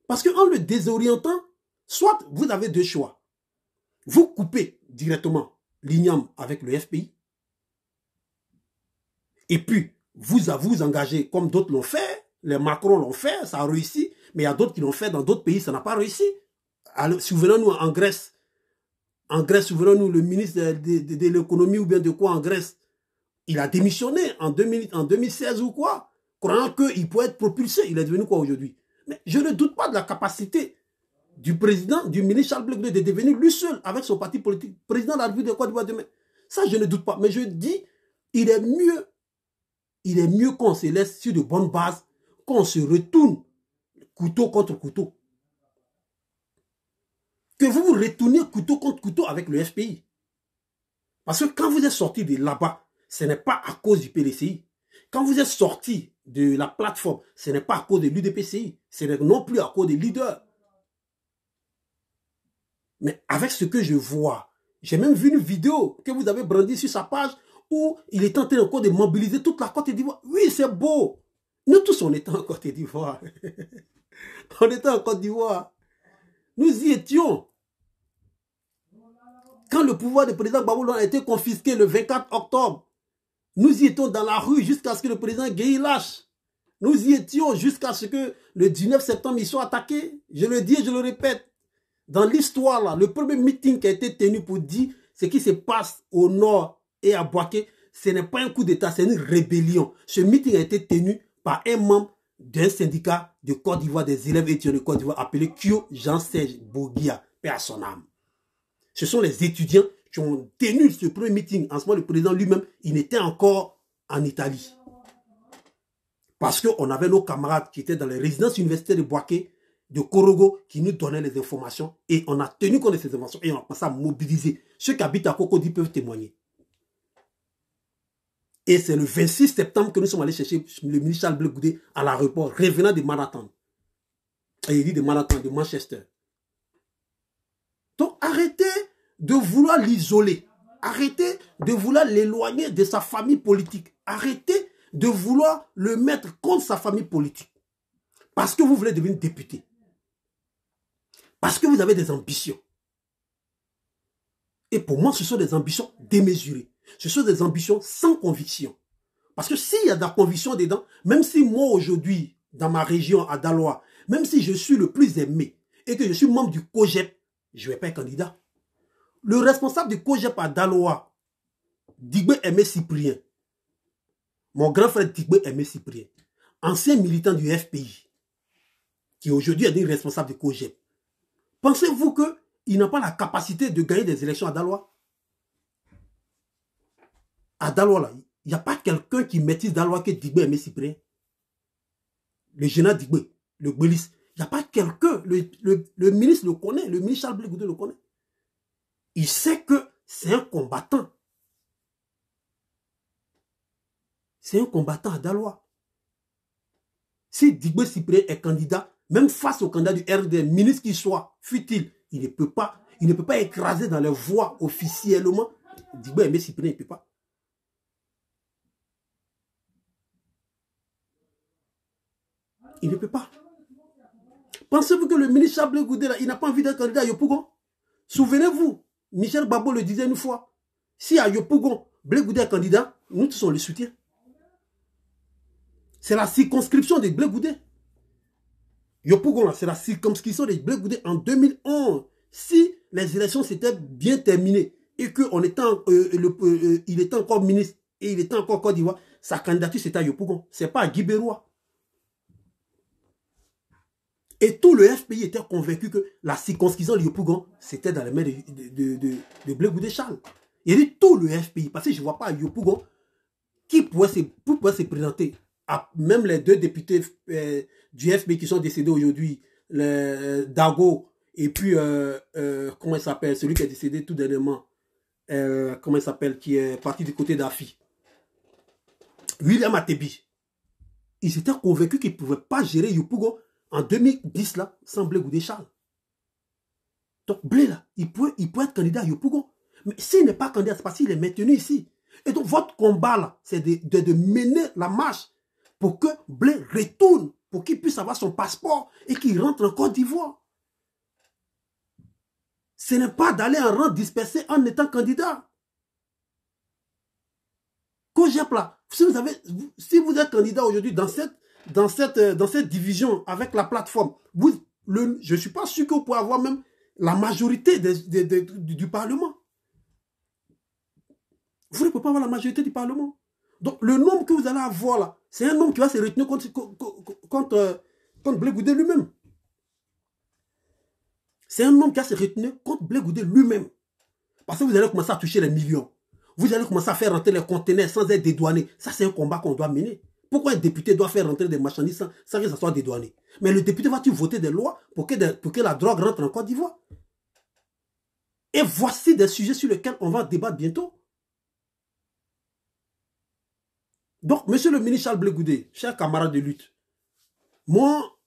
Parce qu'en le désorientant, soit vous avez deux choix. Vous coupez directement l'INIAM avec le FPI. Et puis, vous vous engagez comme d'autres l'ont fait. Les Macron l'ont fait, ça a réussi. Mais il y a d'autres qui l'ont fait dans d'autres pays, ça n'a pas réussi. Souvenons-nous en Grèce. En Grèce, souvenons-nous, le ministre de l'économie ou bien de quoi en Grèce, il a démissionné en 2016 ou quoi, croyant qu'il pouvait être propulsé. Il est devenu quoi aujourd'hui? Mais je ne doute pas de la capacité du président, du ministre Charles Blé Goudé de devenir lui seul, avec son parti politique, président de la République de Côte d'Ivoire demain. Ça, je ne doute pas. Mais je dis, il est mieux qu'on se laisse sur de bonnes bases, qu'on se retourne couteau contre couteau. Que vous vous retournez couteau contre couteau avec le FPI. Parce que quand vous êtes sorti de là-bas, ce n'est pas à cause du PDCI. Quand vous êtes sorti de la plateforme, ce n'est pas à cause de l'UDPCI. Ce n'est non plus à cause des leaders. Mais avec ce que je vois, j'ai même vu une vidéo que vous avez brandie sur sa page où il est en train encore de mobiliser toute la Côte d'Ivoire. Oui, c'est beau. Nous tous, on était en Côte d'Ivoire. On était en Côte d'Ivoire. Nous y étions. Quand le pouvoir du président Gbagbo a été confisqué le 24 octobre, nous y étions dans la rue jusqu'à ce que le président Gueye lâche. Nous y étions jusqu'à ce que le 19 septembre, ils soient attaqués. Je le dis et je le répète. Dans l'histoire, là, le premier meeting qui a été tenu pour dire ce qui se passe au nord et à Bouaké, ce n'est pas un coup d'État, c'est une rébellion. Ce meeting a été tenu par un membre d'un syndicat de Côte d'Ivoire, des élèves étudiants de Côte d'Ivoire, appelé Kyo Jean-Serge Boguia, paix à son âme. Ce sont les étudiants qui ont tenu ce premier meeting. En ce moment, le président lui-même, il était encore en Italie. Parce qu'on avait nos camarades qui étaient dans les résidences universitaires de Bouaké, de Korogo, qui nous donnaient les informations. Et on a tenu compte de ces informations et on a commencé à mobiliser. Ceux qui habitent à Cocody peuvent témoigner. Et c'est le 26 septembre que nous sommes allés chercher le ministre Charles Blé Goudé à l'aéroport, revenant de Manhattan. Et il dit de Manhattan, de Manchester. Donc arrêtez de vouloir l'isoler. Arrêtez de vouloir l'éloigner de sa famille politique. Arrêtez de vouloir le mettre contre sa famille politique. Parce que vous voulez devenir député. Parce que vous avez des ambitions. Et pour moi, ce sont des ambitions démesurées. Ce sont des ambitions sans conviction. Parce que s'il y a de la conviction dedans, même si moi aujourd'hui, dans ma région à Daloa, même si je suis le plus aimé et que je suis membre du COGEP, je ne vais pas être candidat. Le responsable du COGEP à Daloa, Digbe Aimé Cyprien, mon grand frère Digbe Aimé Cyprien, ancien militant du FPI, qui aujourd'hui est devenu responsable du COGEP, pensez-vous qu'il n'a pas la capacité de gagner des élections à Daloa? À Daloa, là, il n'y a pas quelqu'un qui maîtrise Daloa que Digbe Aimé Cyprien. Le général Digbe, le Gbelis. Il n'y a pas quelqu'un, le ministre le connaît, le ministre Charles Blé Goudé le connaît. Il sait que c'est un combattant. C'est un combattant à Daloa. Si Digbe Cyprien est candidat, même face au candidat du RDM, ministre qu'il soit, fut-il, il ne peut pas écraser dans les voix officiellement. Digbe Aimé Cyprien, il ne peut pas. Il ne peut pas. Pensez-vous que le ministre Charles Blé Goudé, là, il n'a pas envie d'être candidat à Yopougon? Souvenez-vous, Michel Babo le disait une fois, si à Yopougon, Blé Goudé est candidat, nous tous on le soutient. C'est la circonscription de Blé Goudé. Yopougon, c'est la circonscription de Blé Goudé en 2011. Si les élections s'étaient bien terminées et qu'il était encore ministre et il était encore Côte d'Ivoire, sa candidature c'était à Yopougon. Ce n'est pas à Guibérois. Et tout le FPI était convaincu que la circonscription de Yopougon, c'était dans les mains de Blé Goudé Charles. Il dit tout le FPI, parce que je ne vois pas à Yopougon qui pourrait se présenter. Même les deux députés du FPI qui sont décédés aujourd'hui, Dago et puis, comment il s'appelle, celui qui est décédé tout dernièrement, comment il s'appelle, qui est parti du côté d'Afi, William Atebi. Ils étaient convaincus qu'ils ne pouvaient pas gérer Yopougon en 2010 là, sans Blé Goudé Charles. Donc Blé là, il peut être candidat à Yopougon. Mais s'il n'est pas candidat, c'est parce qu'il est maintenu ici. Et donc votre combat là, c'est de mener la marche pour que Blé retourne pour qu'il puisse avoir son passeport et qu'il rentre en Côte d'Ivoire. Ce n'est pas d'aller en rang dispersé en étant candidat. COJEP là, si vous êtes candidat aujourd'hui dans cette division avec la plateforme, je ne suis pas sûr que vous pouvez avoir même la majorité du Parlement. Vous ne pouvez pas avoir la majorité du Parlement. Donc le nombre que vous allez avoir là, c'est un nombre qui va se retenir contre Blé Goudé lui-même. C'est un nombre qui va se retenir contre Blé Goudé lui-même. Parce que vous allez commencer à toucher les millions. Vous allez commencer à faire rentrer les conteneurs sans être dédouanés. Ça, c'est un combat qu'on doit mener. Pourquoi un député doit faire rentrer des marchandises sans que ça soit dédouané? Mais le député va-t-il voter des lois pour que la drogue rentre en Côte d'Ivoire? Et voici des sujets sur lesquels on va débattre bientôt. Donc, monsieur le ministre Charles Blé Goudé, chers camarades de lutte, moi,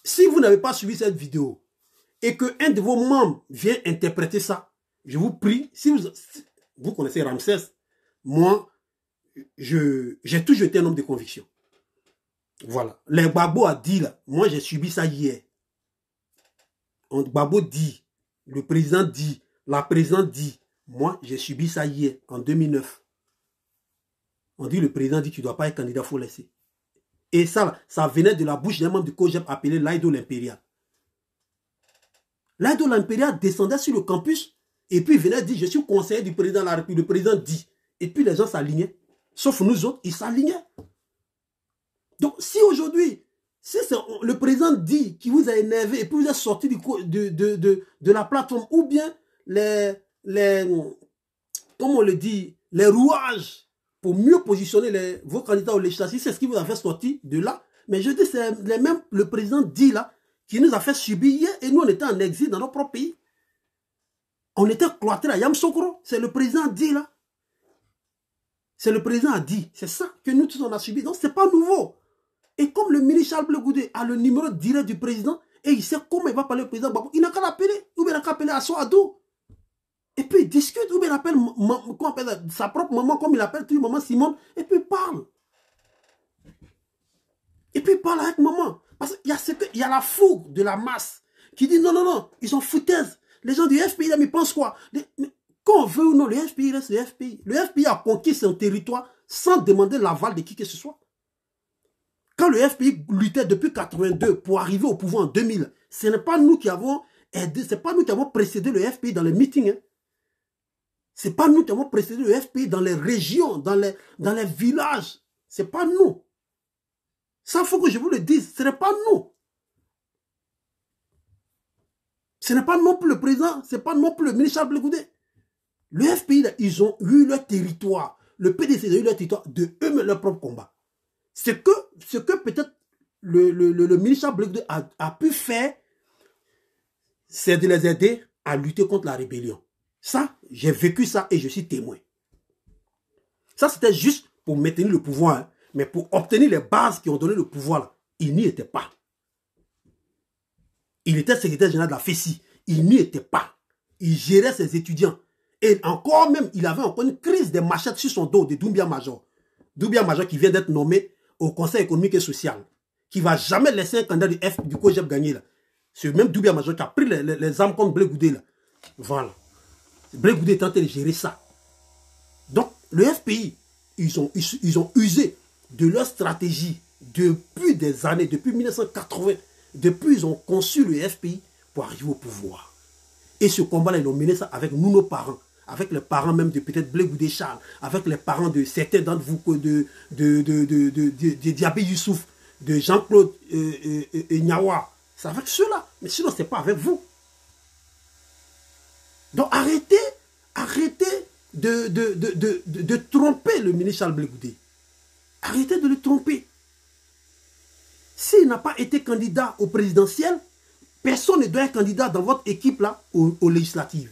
si vous n'avez pas suivi cette vidéo et qu'un de vos membres vient interpréter ça, je vous prie, si vous connaissez Ramsès, moi, j'ai toujours été un homme de conviction. Voilà. Les Gbagbo a dit là, moi j'ai subi ça hier. Gbagbo dit, le président dit, la présidente dit, moi j'ai subi ça hier, en 2009. On dit, le président dit, tu ne dois pas être candidat, il faut laisser. Et ça venait de la bouche d'un membre du COJEP appelé Laido l'Impérial. Laido l'Impérial descendait sur le campus et puis il venait dire, je suis conseiller du président de la République. Le président dit. Et puis les gens s'alignaient. Sauf nous autres, ils s'alignaient. Donc si aujourd'hui, si le président dit qu'il vous a énervé et puis vous êtes sorti de la plateforme, ou bien comment on le dit, les rouages pour mieux positionner vos candidats au législatif, c'est ce qui vous a fait sortir de là. Mais je dis, c'est même le président dit là, qui nous a fait subir hier, et nous on était en exil dans notre propre pays. On était cloîtrés à Yamoussoukro, c'est le président dit là. C'est le président a dit, c'est ça que nous tous on a subi. Donc c'est pas nouveau. Et comme le ministre Charles Blé Goudé a le numéro direct du président, et il sait comment il va parler au président Gbagbo, il n'a qu'à l'appeler, ou bien il n'a qu'à appeler Assoadou. Et puis il discute, ou bien il appelle, sa propre maman, comme il appelle toujours maman Simone, et puis il parle. Et puis il parle avec maman. Parce qu'il y a la fougue de la masse qui dit non, non, non, ils sont foutaises. Les gens du FPI, là, mais ils pensent quoi? Quand on veut ou non, le FPI reste le FPI. Le FPI a conquis son territoire sans demander l'aval de qui que ce soit. Quand le FPI luttait depuis 82 pour arriver au pouvoir en 2000, ce n'est pas nous qui avons aidé, ce n'est pas nous qui avons précédé le FPI dans les meetings. Hein. Ce n'est pas nous qui avons précédé le FPI dans les régions, dans les villages. Ce n'est pas nous. Ça, il faut que je vous le dise. Ce n'est pas nous. Ce n'est pas non plus le président, ce n'est pas non plus le ministre Charles Blé Goudé. Le FPI, là, ils ont eu leur territoire. Le PDC a eu leur territoire de eux-mêmes, leur propre combat. Ce que peut-être le ministre Charles Blé Goudé a pu faire, c'est de les aider à lutter contre la rébellion. Ça, j'ai vécu ça et je suis témoin. Ça, c'était juste pour maintenir le pouvoir. Hein. Mais pour obtenir les bases qui ont donné le pouvoir, là, il n'y était pas. Il était secrétaire général de la FESI. Il n'y était pas. Il gérait ses étudiants. Et encore même, il avait encore une crise des machettes sur son dos de Doumbia Major. Doumbia Major qui vient d'être nommé au Conseil économique et social. Qui ne va jamais laisser un candidat du COJEP gagner. Là. C'est même Doumbia Major qui a pris les armes contre Blé Goudé. Là. Voilà. Blé Goudé est en train de gérer ça. Donc, le FPI, ils ont usé de leur stratégie depuis des années, depuis 1980. Depuis, ils ont conçu le FPI pour arriver au pouvoir. Et ce combat-là, ils ont mené ça avec nous, nos parents. Avec les parents même de peut-être Blé Goudé Charles. Avec les parents de certains d'entre vous, de Diabé Youssouf, de Jean-Claude Nyawa. C'est avec ceux-là. Mais sinon, ce n'est pas avec vous. Donc, arrêtez de tromper le ministre Charles Blé Goudé. Arrêtez de le tromper. S'il n'a pas été candidat au présidentiel, personne ne doit être candidat dans votre équipe là aux législatives.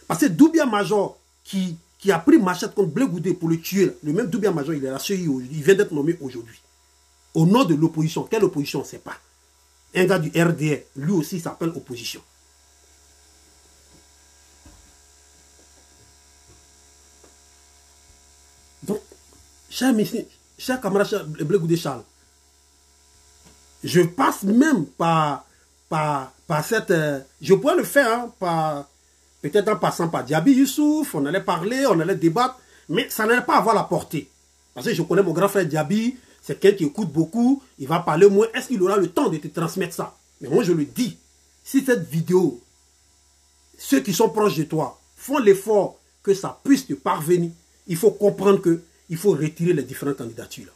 Parce que Doumbia Major qui a pris machette contre Blé Goudé pour le tuer, là, le même Doumbia Major, il est là, il vient d'être nommé aujourd'hui. Au nom de l'opposition. Quelle opposition, on ne sait pas. Un gars du RDR, lui aussi s'appelle opposition. Donc, chers messieurs, cher camarade Blé Goudé Charles, je passe même par cette... je pourrais le faire, hein, peut-être en passant par Diaby Youssouf, on allait parler, on allait débattre, mais ça n'allait pas avoir la portée. Parce que je connais mon grand frère Diaby, c'est quelqu'un qui écoute beaucoup, il va parler moins. Est-ce qu'il aura le temps de te transmettre ça? Mais moi je le dis, si cette vidéo, ceux qui sont proches de toi, font l'effort que ça puisse te parvenir, il faut comprendre qu'il faut retirer les différentes candidatures. Là.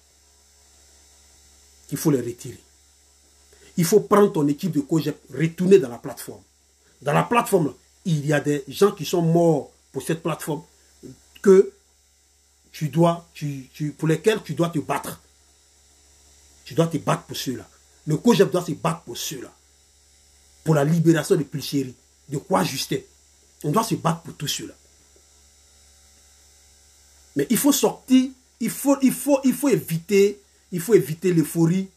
Il faut les retirer. Il faut prendre ton équipe de COJEP, retourner dans la plateforme. Dans la plateforme, là, il y a des gens qui sont morts pour cette plateforme que pour lesquels tu dois te battre. Tu dois te battre pour ceux-là. Le COJEP doit se battre pour ceux-là. Pour la libération de Pulchéry, de Kwa Justin. On doit se battre pour tous ceux-là. Mais il faut sortir, il faut éviter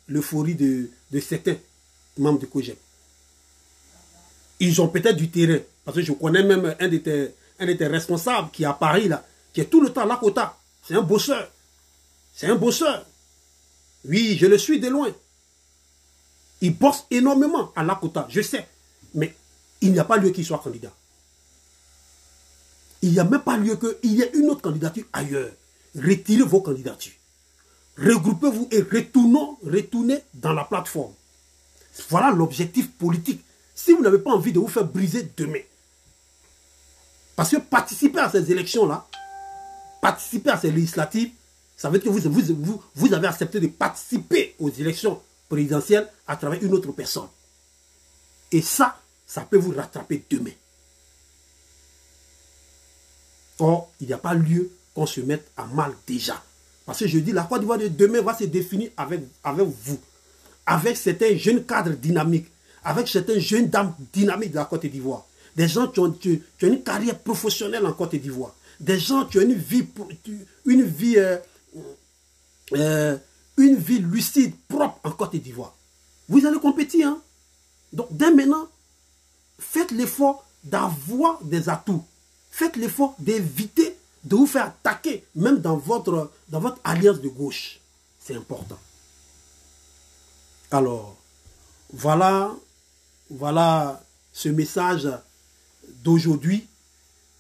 l'euphorie de certains membres de COJEP. Ils ont peut-être du terrain. Parce que je connais même un de tes responsables qui est à Paris, là, qui est tout le temps à Lakota. C'est un bosseur. C'est un bosseur. Oui, je le suis de loin. Il bosse énormément à Lakota, je sais. Mais il n'y a pas lieu qu'il soit candidat. Il n'y a même pas lieu qu'il y ait une autre candidature ailleurs. Retirez vos candidatures. Regroupez-vous et retournez dans la plateforme. Voilà l'objectif politique. Si vous n'avez pas envie de vous faire briser demain. Parce que participer à ces élections-là, participer à ces législatives, ça veut dire que vous avez accepté de participer aux élections présidentielles à travers une autre personne. Et ça peut vous rattraper demain. Or, il n'y a pas lieu qu'on se mette à mal déjà. Parce que je dis, la Côte d'Ivoire de demain va se définir avec vous. Avec certains jeunes cadres dynamiques. Avec certaines jeunes dames dynamiques de la Côte d'Ivoire. Des gens qui ont une carrière professionnelle en Côte d'Ivoire. Des gens qui ont une vie lucide, propre en Côte d'Ivoire. Vous allez compétir. Hein? Donc, dès maintenant, faites l'effort d'avoir des atouts. Faites l'effort d'éviter de vous faire attaquer, même dans votre alliance de gauche. C'est important. Alors, voilà ce message d'aujourd'hui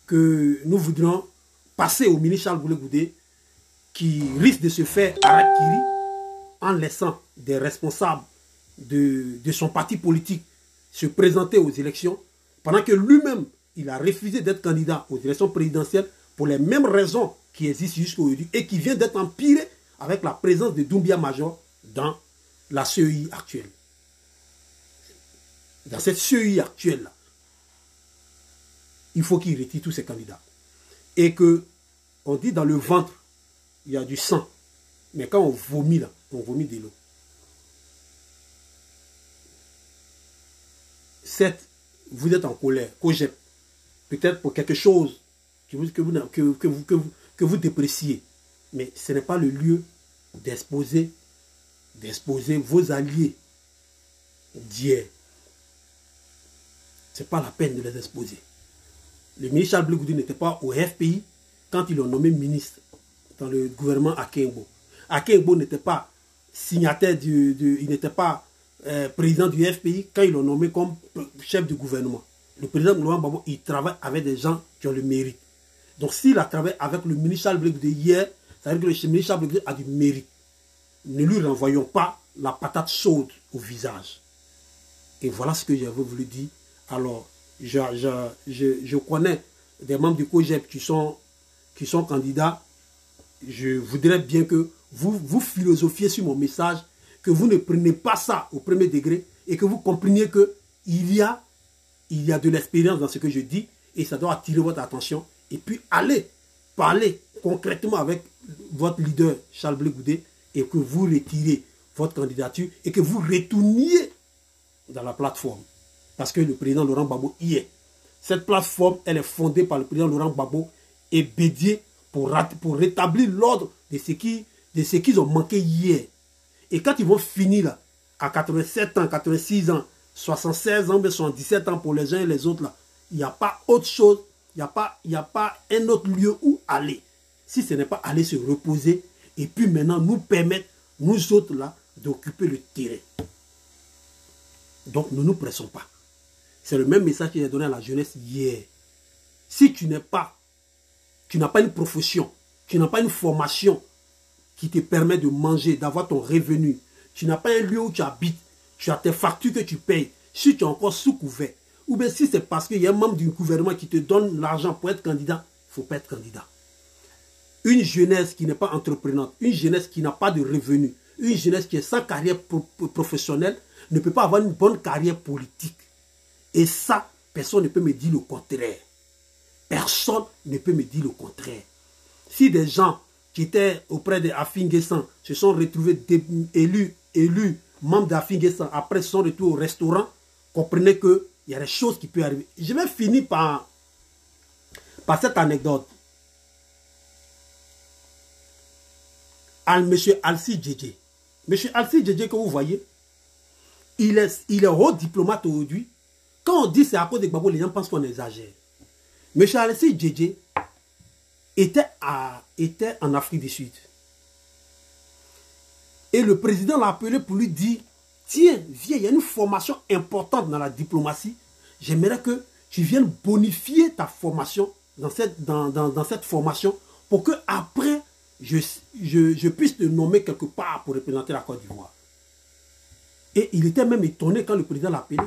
que nous voudrions passer au ministre Charles Blé Goudé, qui risque de se faire harakiri en laissant des responsables de son parti politique se présenter aux élections, pendant que lui-même, il a refusé d'être candidat aux élections présidentielles pour les mêmes raisons qui existent jusqu'à aujourd'hui et qui vient d'être empirées avec la présence de Doumbia Major dans la CEI actuelle. Dans cette CEI actuelle-là, il faut qu'il retire tous ces candidats. Et que, on dit dans le ventre, il y a du sang. Mais quand on vomit là, on vomit de l'eau. Certes, vous êtes en colère, COJEP, peut-être pour quelque chose que vous dépréciez. Mais ce n'est pas le lieu d'exposer vos alliés d'hier. Ce n'est pas la peine de les exposer. Le ministre Charles Blé Goudé n'était pas au FPI quand ils l'ont nommé ministre dans le gouvernement Akinbo. Akinbo n'était pas signataire il n'était pas président du FPI quand ils l'ont nommé comme chef du gouvernement. Le président Laurent Gbagbo, il travaille avec des gens qui ont le mérite. Donc s'il a travaillé avec le ministre Charles Blé Goudé hier, ça veut dire que le ministre Charles Blé Goudé a du mérite. Ne lui renvoyons pas la patate chaude au visage. Et voilà ce que j'avais voulu dire. Alors, je connais des membres du COJEP qui sont candidats. Je voudrais bien que vous philosophiez sur mon message, que vous ne preniez pas ça au premier degré et que vous compreniez qu'il y a de l'expérience dans ce que je dis et ça doit attirer votre attention. Et puis, allez parler concrètement avec votre leader Charles Blé Goudé et que vous retirez votre candidature et que vous retourniez dans la plateforme. Parce que le président Laurent Gbagbo y est. Cette plateforme, elle est fondée par le président Laurent Gbagbo et Bédié pour rétablir l'ordre de ce qu'ils ont manqué hier. Et quand ils vont finir là, à 87 ans, 86 ans, 76 ans, 77 ans pour les uns et les autres, là, il n'y a pas autre chose, il n'y a pas un autre lieu où aller. Si ce n'est pas aller se reposer et puis maintenant nous permettre, nous autres là, d'occuper le terrain. Donc ne nous pressons pas. C'est le même message qu'il a donné à la jeunesse hier. Si tu n'as pas une profession, tu n'as pas une formation qui te permet de manger, d'avoir ton revenu, tu n'as pas un lieu où tu habites, tu as tes factures que tu payes, si tu es encore sous couvert, ou bien si c'est parce qu'il y a un membre du gouvernement qui te donne l'argent pour être candidat, il ne faut pas être candidat. Une jeunesse qui n'est pas entreprenante, une jeunesse qui n'a pas de revenus, une jeunesse qui est sans carrière professionnelle, ne peut pas avoir une bonne carrière politique. Et ça, personne ne peut me dire le contraire. Personne ne peut me dire le contraire. Si des gens qui étaient auprès de Afinguessan se sont retrouvés élus membres d'Afinguessan, après se sont retrouvés au restaurant, comprenez qu'il y a des choses qui peuvent arriver. Je vais finir par cette anecdote. Monsieur Alci Djedje. Monsieur Alci Djedje que vous voyez, il est haut diplomate aujourd'hui. Quand on dit c'est à cause de Gbagbo, les gens pensent qu'on exagère. Monsieur Alci Djedje était en Afrique du Sud. Et le président l'a appelé pour lui dire, tiens, viens, il y a une formation importante dans la diplomatie. J'aimerais que tu viennes bonifier ta formation dans cette formation pour que après je puisse te nommer quelque part pour représenter la Côte d'Ivoire. Et il était même étonné quand le président l'a appelé.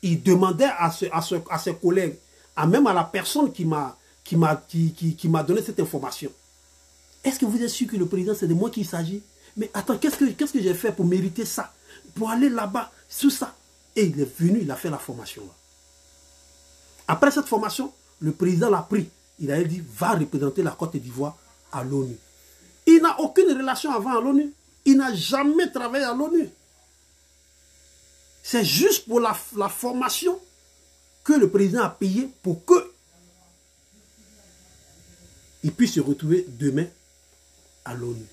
Il demandait à ses collègues, même à la personne qui m'a donné cette information. Est-ce que vous êtes sûr que le président, c'est de moi qu'il s'agit? Mais attends, qu'est-ce que j'ai fait pour mériter ça? Pour aller là-bas, sous ça? Et il est venu, il a fait la formation. Après cette formation, le président l'a pris. Il a dit, va représenter la Côte d'Ivoire à l'ONU. Il n'a aucune relation avant à l'ONU. Il n'a jamais travaillé à l'ONU. C'est juste pour la formation que le président a payé pour que il puisse se retrouver demain à l'ONU.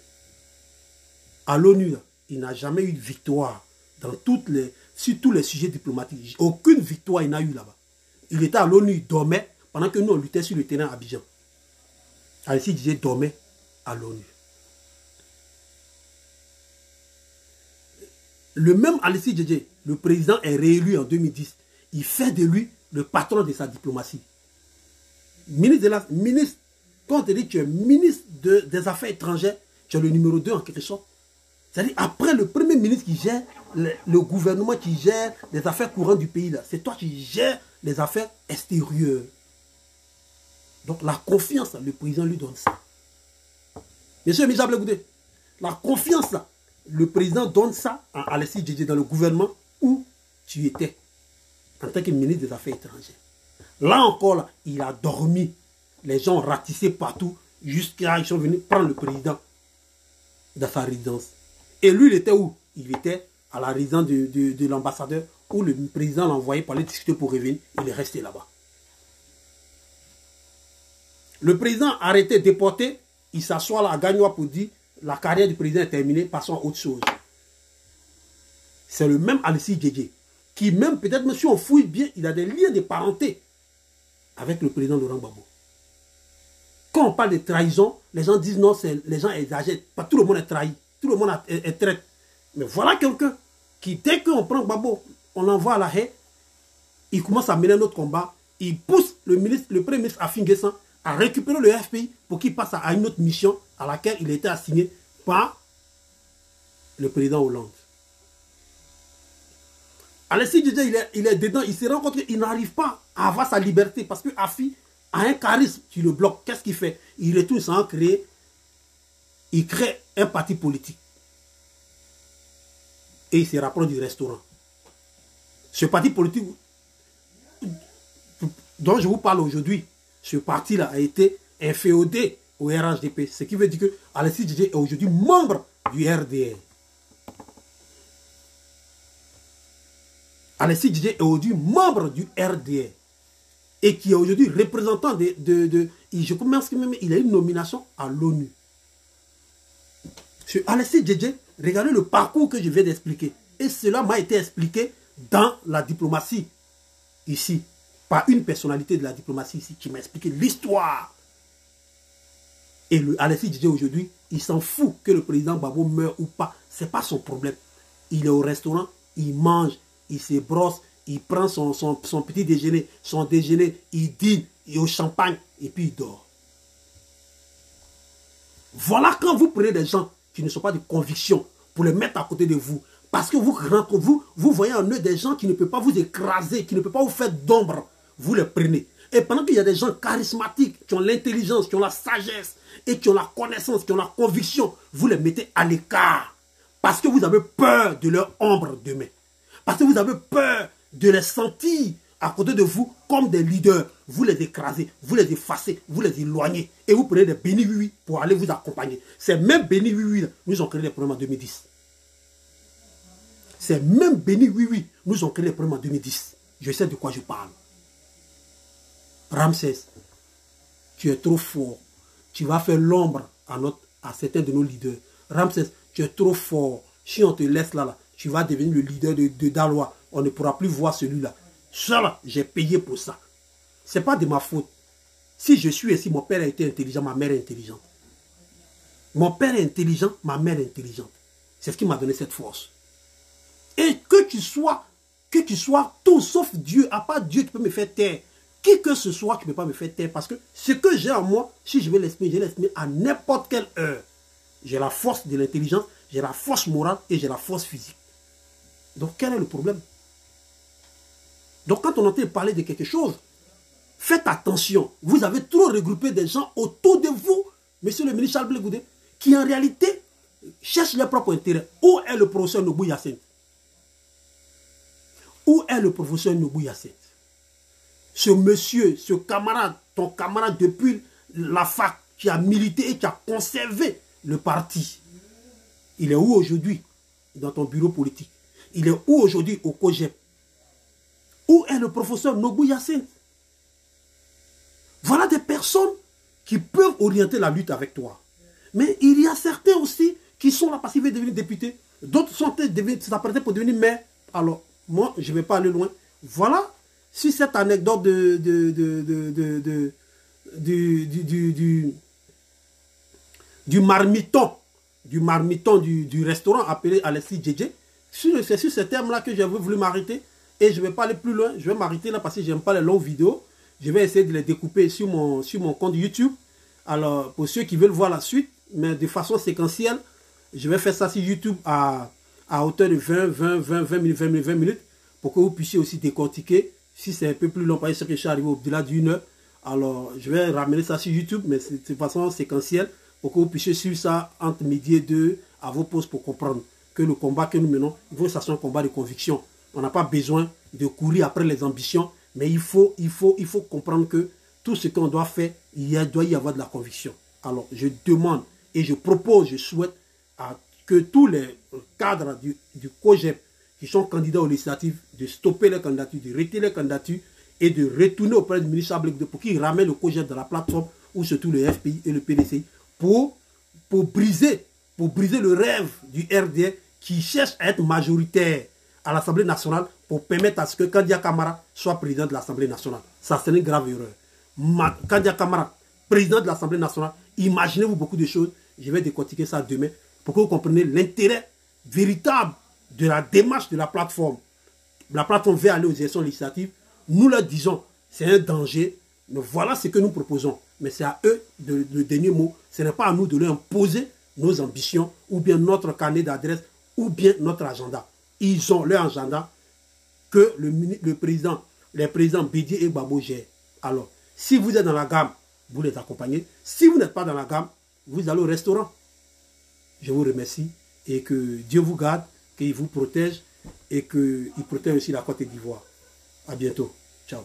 À l'ONU, il n'a jamais eu de victoire sur tous les sujets diplomatiques. Aucune victoire il n'a eu là-bas. Il était à l'ONU, il dormait, pendant que nous on luttait sur le terrain à Abidjan. Alci Djedje dormait à l'ONU. Le même Alci Djedje, le président est réélu en 2010. Il fait de lui le patron de sa diplomatie. Quand on te dit que tu es ministre des Affaires étrangères, tu es le numéro 2 en quelque sorte. C'est-à-dire, après le premier ministre qui gère le gouvernement, qui gère les affaires courantes du pays, c'est toi qui gères les affaires extérieures. Donc la confiance, le président lui donne ça. Monsieur Mijab Legoudé, la confiance, le président donne ça à Alci Djedje dans le gouvernement où tu étais en tant que ministre des Affaires étrangères. Là encore, là, il a dormi. Les gens ont ratissé partout jusqu'à ils sont venus prendre le président dans sa résidence. Et lui, il était où? Il était à la résidence de l'ambassadeur où le président l'a envoyé pour aller discuter pour revenir. Il est resté là-bas. Le président arrêté, déporté, il s'assoit là à Gagnoa pour dire la carrière du président est terminée, passons à autre chose. C'est le même Alci Djedje qui même, peut-être, même si on fouille bien, il a des liens de parenté avec le président Laurent Gbagbo. Quand on parle de trahison, les gens disent non, les gens exagèrent. Pas tout le monde est trahi. Tout le monde est traite. Mais voilà quelqu'un qui, dès qu'on prend Gbagbo, on l'envoie à la haie, il commence à mener notre combat, il pousse le premier ministre Afinguessan à récupérer le FPI pour qu'il passe à une autre mission à laquelle il était assigné par le président Hollande. Alci Djedje, il est dedans, il se rend compte qu'il n'arrive pas à avoir sa liberté parce que Afi a un charisme, tu le bloques. Qu'est-ce qu'il fait? Il retourne sans créer, il crée un parti politique. Et il se rapproche du restaurant. Ce parti politique dont je vous parle aujourd'hui, ce parti-là a été inféodé au RHDP. Ce qui veut dire que Alci Djedje est aujourd'hui membre du RDR. Alci Djedje est aujourd'hui membre du RDR. Et qui est aujourd'hui représentant je commence même, il a une nomination à l'ONU. Sur Alci Djedje, regardez le parcours que je viens d'expliquer. Et cela m'a été expliqué dans la diplomatie, ici, par une personnalité de la diplomatie ici, qui m'a expliqué l'histoire. Et Alexis Djedje aujourd'hui, il s'en fout que le président Gbagbo meure ou pas. Ce n'est pas son problème. Il est au restaurant, il mange, il se brosse, il prend son petit déjeuner, son déjeuner, il dîne, il est au champagne et puis il dort. Voilà quand vous prenez des gens qui ne sont pas de conviction pour les mettre à côté de vous. Parce que vous voyez en eux des gens qui ne peuvent pas vous écraser, qui ne peuvent pas vous faire d'ombre. Vous les prenez. Et pendant qu'il y a des gens charismatiques, qui ont l'intelligence, qui ont la sagesse, et qui ont la connaissance, qui ont la conviction, vous les mettez à l'écart. Parce que vous avez peur de leur ombre demain. Parce que vous avez peur de les sentir à côté de vous comme des leaders. Vous les écrasez, vous les effacez, vous les éloignez. Et vous prenez des bénis oui pour aller vous accompagner. Ces mêmes bénis oui nous ont créé des problèmes en 2010. Ces mêmes bénis oui nous ont créé des problèmes en 2010. Je sais de quoi je parle. Ramsès, tu es trop fort. Tu vas faire l'ombre à certains de nos leaders. Ramsès, tu es trop fort. Si on te laisse là, tu vas devenir le leader de Daloa. On ne pourra plus voir celui-là. Ça, j'ai payé pour ça. Ce n'est pas de ma faute. Si je suis ici, mon père a été intelligent, ma mère est intelligente. Mon père est intelligent, ma mère est intelligente. C'est ce qui m'a donné cette force. Et que tu sois tout sauf Dieu, à part Dieu qui peut me faire taire. Qui que ce soit, tu ne peux pas me faire taire. Parce que ce que j'ai en moi, si je veux l'exprimer, je l'exprime à n'importe quelle heure. J'ai la force de l'intelligence, j'ai la force morale et j'ai la force physique. Donc quel est le problème? Donc quand on entend parler de quelque chose, faites attention. Vous avez trop regroupé des gens autour de vous, monsieur le ministre Charles Blé Goudé, qui en réalité cherchent leur propre intérêt. Où est le professeur Nobou Yacine? Où est le professeur Nobou Yacine? Ce monsieur, ce camarade, ton camarade depuis la fac, qui a milité et qui a conservé le parti. Il est où aujourd'hui dans ton bureau politique? Il est où aujourd'hui au COGEP? Où est le professeur Nobou Yacine? Voilà des personnes qui peuvent orienter la lutte avec toi. Mais il y a certains aussi qui sont là parce qu'ils veulent devenir députés. D'autres sont s'apprêtés pour devenir maire. Alors, moi, je ne vais pas aller loin. Voilà, si cette anecdote du marmiton du restaurant appelé Alexis Djedje, c'est sur ce terme-là que j'ai voulu m'arrêter. Et je ne vais pas aller plus loin. Je vais m'arrêter là parce que je n'aime pas les longues vidéos. Je vais essayer de les découper sur mon compte YouTube. Alors, pour ceux qui veulent voir la suite, mais de façon séquentielle, je vais faire ça sur YouTube à hauteur de 20 minutes pour que vous puissiez aussi décortiquer. Si c'est un peu plus long, parce que je suis arrivé au-delà d'une heure, alors je vais ramener ça sur YouTube, mais c'est de façon séquentielle pour que vous puissiez suivre ça entre midi et 2 à vos pauses pour comprendre que le combat que nous menons, il faut que ça soit un combat de conviction. On n'a pas besoin de courir après les ambitions, mais il faut comprendre que tout ce qu'on doit faire, doit y avoir de la conviction. Alors, je demande et je propose, je souhaite que tous les cadres du COGEP qui sont candidats aux législatives, de stopper les candidatures, de retirer les candidatures et de retourner auprès du ministre Charles Blé Goudé pour qu'il ramène le COGEP dans la plateforme ou surtout le FPI et le PDCI pour briser le rêve du RDR qui cherche à être majoritaire à l'Assemblée nationale pour permettre à ce que Kandia Camara soit président de l'Assemblée nationale. Ça, c'est une grave erreur. Kandia Camara, président de l'Assemblée nationale, imaginez-vous beaucoup de choses. Je vais décortiquer ça demain pour que vous compreniez l'intérêt véritable de la démarche de la plateforme. La plateforme veut aller aux élections législatives. Nous leur disons, c'est un danger. Mais voilà ce que nous proposons. Mais c'est à eux le dernier mot. Ce n'est pas à nous de leur imposer nos ambitions ou bien notre carnet d'adresse ou bien notre agenda. Ils ont leur agenda que les présidents Bédié et Gbagbo gèrent. Alors, si vous êtes dans la gamme, vous les accompagnez. Si vous n'êtes pas dans la gamme, vous allez au restaurant. Je vous remercie et que Dieu vous garde, qu'il vous protège et qu'il protège aussi la Côte d'Ivoire. À bientôt. Ciao.